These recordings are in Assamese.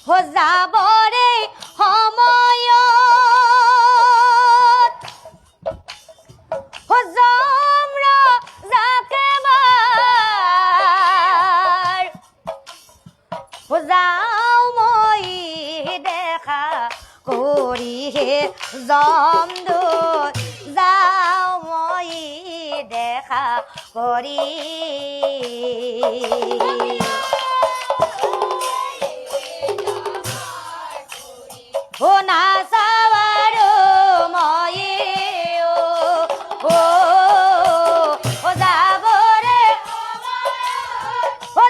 যাবৰে সময়ত যাম ৰজাকে বাৰ যাওঁ মই দেখা কৰিহে যাম দূৰ যাওঁ মই দেখা কৰি নাচাবাৰো মই যাবৰে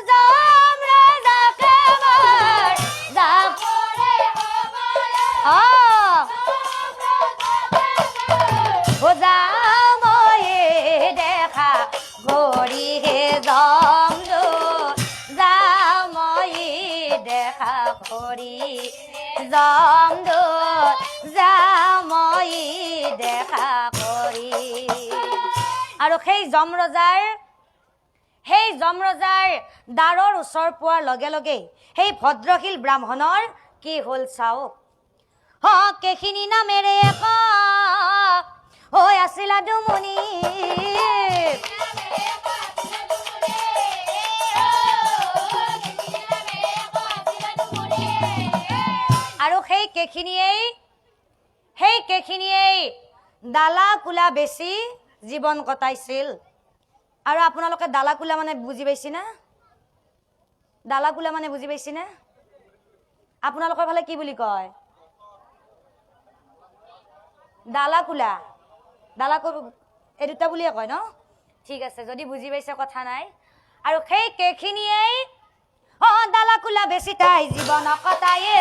যাম ৰজাকে বাৰ যাবৰে যাওঁ মই দেখা কৰিহে যাম যাওঁ মই দেখা কৰি যাম যাওঁ মই দেখা কৰি আৰু সেই যমৰজাৰ দ্বাৰৰ ওচৰ পোৱাৰ লগে লগে সেই ভদ্ৰশীল ব্ৰাহ্মণৰ কি হ'ল চাওক কেখিনি নামেৰে হৈ আছিলা দুমুনি আৰু সেই কেখিনিয়েই ডালা কুলা বেছি জীৱন কটাইছিল আৰু আপোনালোকে ডালা কুলা মানে বুজি পাইছে না ডালা কুলা মানে বুজি পাইছে না আপোনালোকৰ ফালে কি বুলি কয় ডালা কুলা এই দুটা বুলিয়ে কয় ন ঠিক আছে যদি বুজি পাইছে কথা নাই আৰু সেই কেখিনিয়েই ডালা কুলা বেছি তাই জীৱন কটায়ে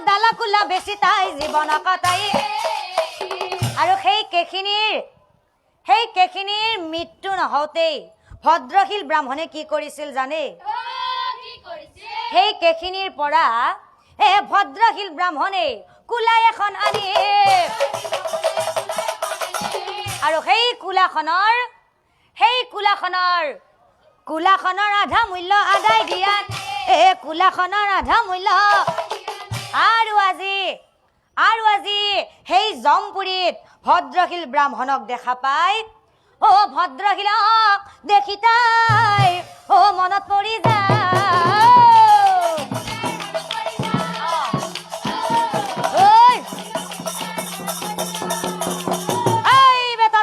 ডালা কুলা বেছি তাই জীৱন কটায়ে আৰু সেই কেখিনিৰ মৃত্যু নহওঁতেই ভদ্ৰশীল ব্ৰাহ্মণে কি কৰিছিল জানে সেই কেখিনিৰ পৰা ভদ্ৰশীল ব্ৰাহ্মণে কুলা এখন আনি আৰু সেই কুলাখনৰ আধা মূল্য আদায় দিয়াত কুলাখনৰ আধা মূল্য আৰু আজি সেই জমপুৰীত ভদ্ৰশীল ব্ৰাহ্মণক দেখা পাই ভদ্ৰশীলক দেখি তাই মনত পৰি যায়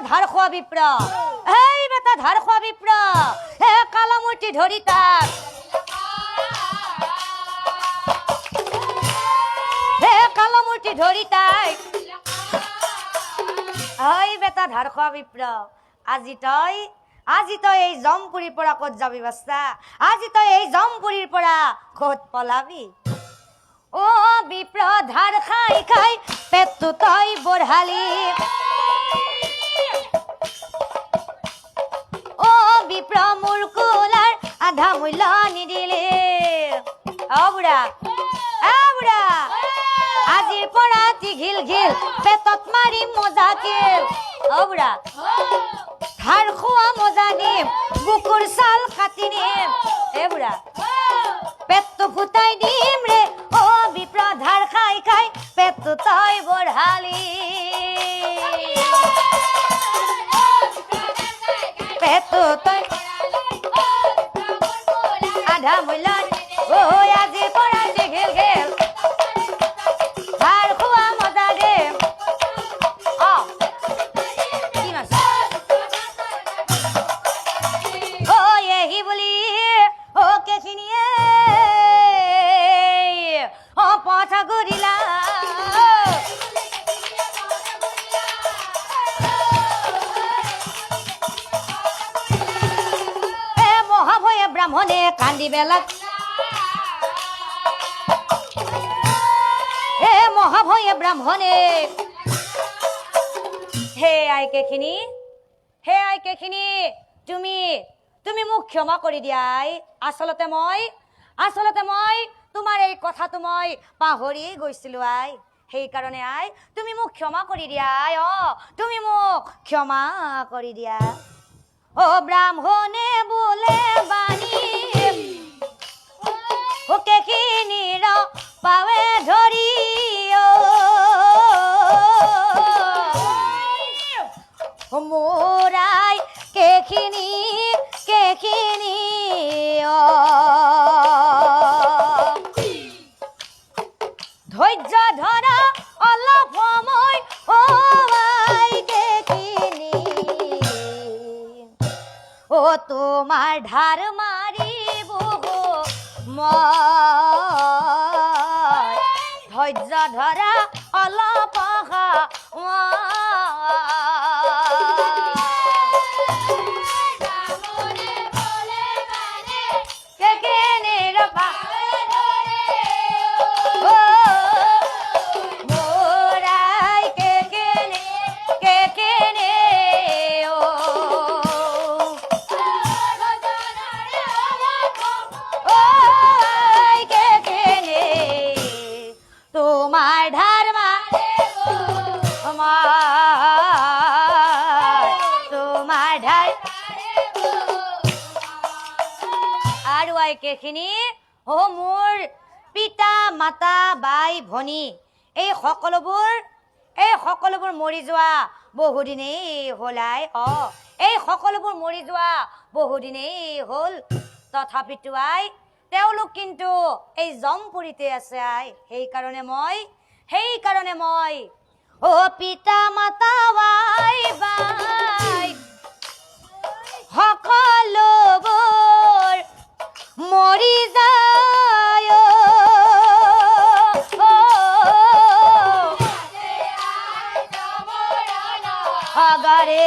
ধাৰ খোৱা বিপ্ৰ কালামূৰ্তি ধৰি তাক কালামূৰ্তি ধৰি তাই বেটা ধাৰ খোৱা বিপ্ৰ আজি তই এই জমপুৰীৰ পৰা ক'ত যাবি বাচ্চা আজি তই এই জমপুৰীৰ পৰা ক'ত পলাবি বিপ্ৰ ধাৰ খাই খাই পেটটো তই বঢ়ালি বিপ্ৰ মোৰ কুলাৰ আধা মূল্য নিদিলে বুঢ়া আজিৰ পৰা ঘিল পেটত মাৰি মজা কিল বুঢ়া ধাৰ খোৱা মজা নিম বুকুৰ ছাল কাটি নিম বুঢ়া পেটটো ফুটাই দিম ৰে বিপ্ৰ ধাৰ খাই খাই পেটটো তই বঢ়ালি পেটটো তই আধা মূল্য আজিৰ পৰা ঘিল ধাৰ খোৱা মজা দিম এহি বুলি কেখিনিয়ে পথা ঘূৰিলা মহাভয়ে ব্ৰাহ্মণে কান্দি বেলাক মহাভয়ে ব্ৰাহ্মণে হে আইকেখিনি তুমি মোক ক্ষমা কৰি দিয়া আচলতে মই তোমাৰ এই কথাটো মই পাহৰি গৈছিলো সেইকাৰণে তুমি মোক ক্ষমা কৰি দিয়া তুমি মোক ক্ষমা কৰি দিয়া ব্ৰাহ্মণে বোলে ও তোমাৰ ধাৰ মাৰিব গো মই ধৈৰ্য ধৰা অলপ তোমাৰ ধাৰ তোমাৰ ধাৰ আৰু কেখিনি ও মোৰ পিতা মাতা বাই ভনী এই সকলোবোৰ মৰি যোৱা বহুদিনেই হ'ল আই এই সকলোবোৰ মৰি যোৱা বহুদিনেই হ'ল তথাপিতো আই তেওঁলোক কিন্তু এই জমপুৰীতে আছে আই সেইকাৰণে মই ও পিতা মাতা বাই বাই সকলোবোৰ মৰি যায় আগাৰে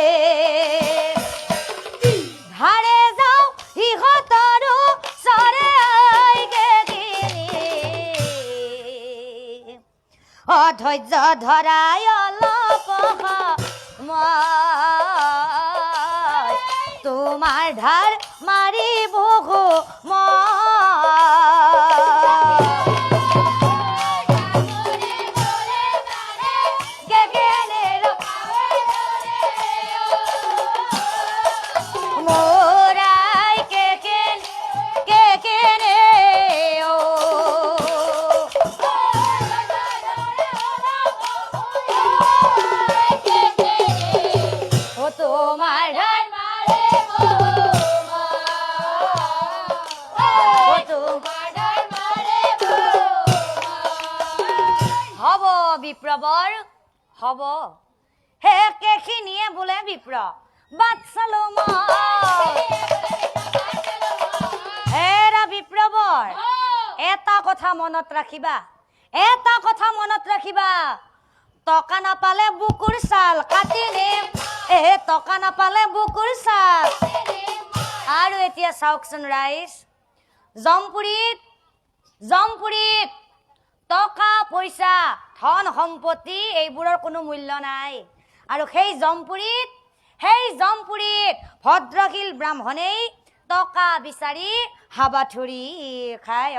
ধাৰে যাওঁ সিহঁতৰো চৰে অধৈৰ্য ধৰাই অলপ মই তোমাৰ ধাৰ মাৰিব গো বিপ্লৱৰ হব হে কেখিনিয়ে বোলে বিপ্ৰ বাট চালো হেৰা বিপ্লৱৰ এটা কথা মনত ৰাখিবা টকা নাপালে বুকুৰ ছাল কাটি নিম টকা নাপালে বুকুৰ ছাল আৰু এতিয়া চাওকচোন ৰাইজ জমপুৰীত টকা পইচা ধন সম্পত্তি এইবোৰৰ কোনো মূল্য নাই আৰু সেই জমপুৰীত ভদ্ৰশীল ব্ৰাহ্মণেই টকা বিচাৰি হাবাথুৰি খায়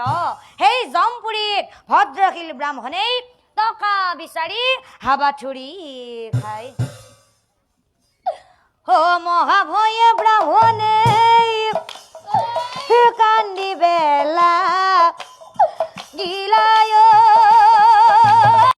সেই জমপুৰীত ভদ্ৰশীল ব্ৰাহ্মণেই টকা বিচাৰি হাবাথুৰি খায় ও মহাভয়ে ব্ৰাহ্মণে কান্দি বেলা গিলায়